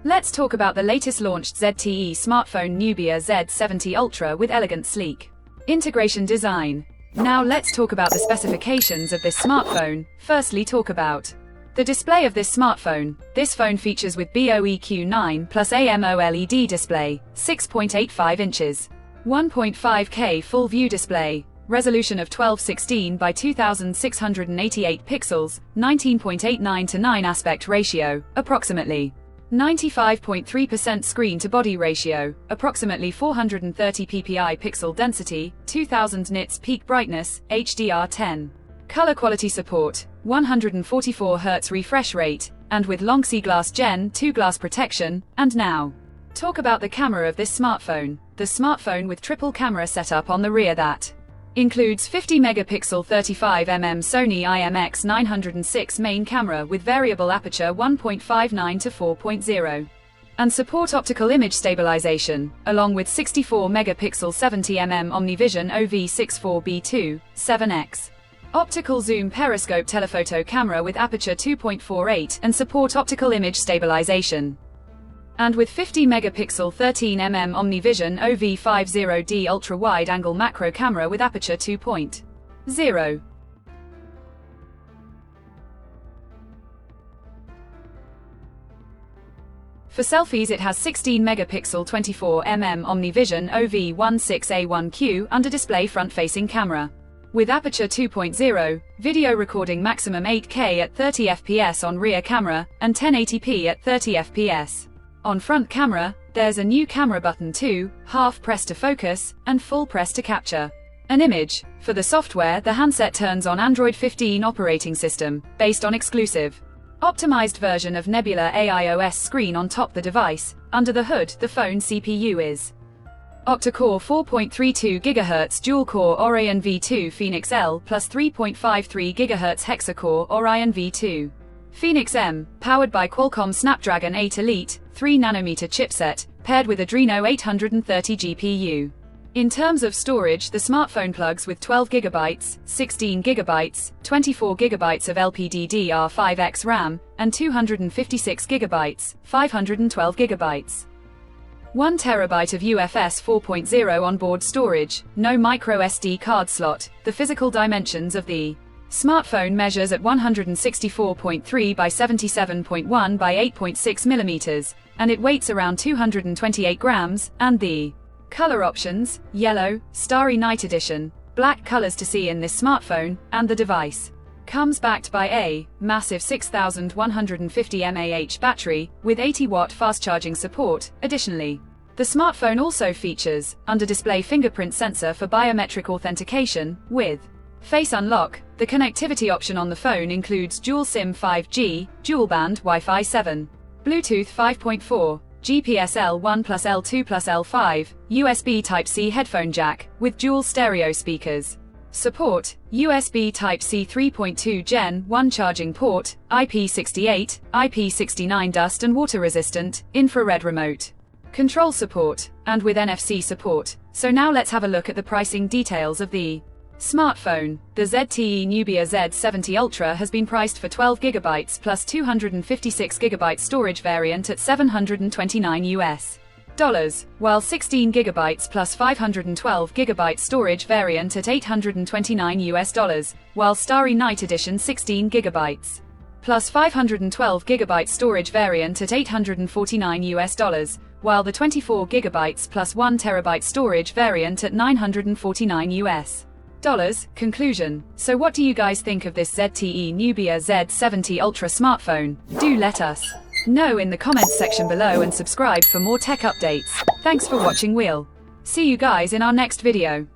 Let's talk about the latest launched ZTE smartphone Nubia Z70 Ultra with elegant sleek integration design. Now let's talk about the specifications of this smartphone. Firstly, talk about the display of this smartphone. This phone features with BOEQ9 plus AMOLED display, 6.85 inches, 1.5K full view display, resolution of 1216 by 2688 pixels, 19.89 to 9 aspect ratio, approximately 95.3% screen-to-body ratio, approximately 430 ppi pixel density, 2000 nits peak brightness, HDR10. Color quality support, 144 Hz refresh rate, and with long sea glass Gen 2 glass protection. And now, talk about the camera of this smartphone. The smartphone with triple camera setup on the rear that includes 50 megapixel 35mm Sony IMX906 main camera with variable aperture 1.59 to 4.0 and support optical image stabilization, along with 64 megapixel 70mm OmniVision OV64B2 7x optical zoom periscope telephoto camera with aperture 2.48 and support optical image stabilization. And with 50 megapixel 13mm OmniVision OV50D ultra-wide-angle macro camera with aperture 2.0. For selfies it has 16 megapixel 24mm OmniVision OV16A1Q under-display front-facing camera with aperture 2.0, video recording maximum 8K at 30 fps on rear camera and 1080p at 30 fps. On front camera, there's a new camera button too, half press to focus, and full press to capture an image. For the software, the handset turns on Android 15 operating system, based on exclusive, optimized version of Nebula AIOS screen on top the device. Under the hood, the phone CPU is octa-core 4.32 GHz dual-core Orion V2 Phoenix L plus 3.53 GHz hexa-core Orion V2 Phoenix M, powered by Qualcomm Snapdragon 8 Elite 3nm chipset, paired with Adreno 830 GPU. In terms of storage, the smartphone plugs with 12GB, 16GB, 24GB of LPDDR5X RAM, and 256GB, 512GB. 1TB of UFS 4.0 onboard storage, no microSD card slot. The physical dimensions of the smartphone measures at 164.3 by 77.1 by 8.6 millimeters, and it weighs around 228 grams, and the color options, yellow, starry night edition, black colors to see in this smartphone, and the device comes backed by a massive 6150 mAh battery with 80-watt fast charging support. Additionally, the smartphone also features under-display fingerprint sensor for biometric authentication with Face Unlock. The connectivity option on the phone includes dual SIM 5G, dual-band Wi-Fi 7, Bluetooth 5.4, GPS L1 plus L2 plus L5, USB Type-C headphone jack, with dual stereo speakers. Support, USB Type-C 3.2 Gen 1 charging port, IP68, IP69 dust and water resistant, infrared remote control support, and with NFC support. So now let's have a look at the pricing details of the smartphone. The ZTE Nubia Z70 Ultra has been priced for 12GB plus 256GB storage variant at $729, while 16GB plus 512GB storage variant at $829, while Starry Night Edition 16GB plus 512GB storage variant at $849, while the 24GB plus 1TB storage variant at $949. Conclusion. So what do you guys think of this ZTE Nubia Z70 Ultra smartphone? Do let us know in the comments section below and subscribe for more tech updates. Thanks for watching. We'll see you guys in our next video.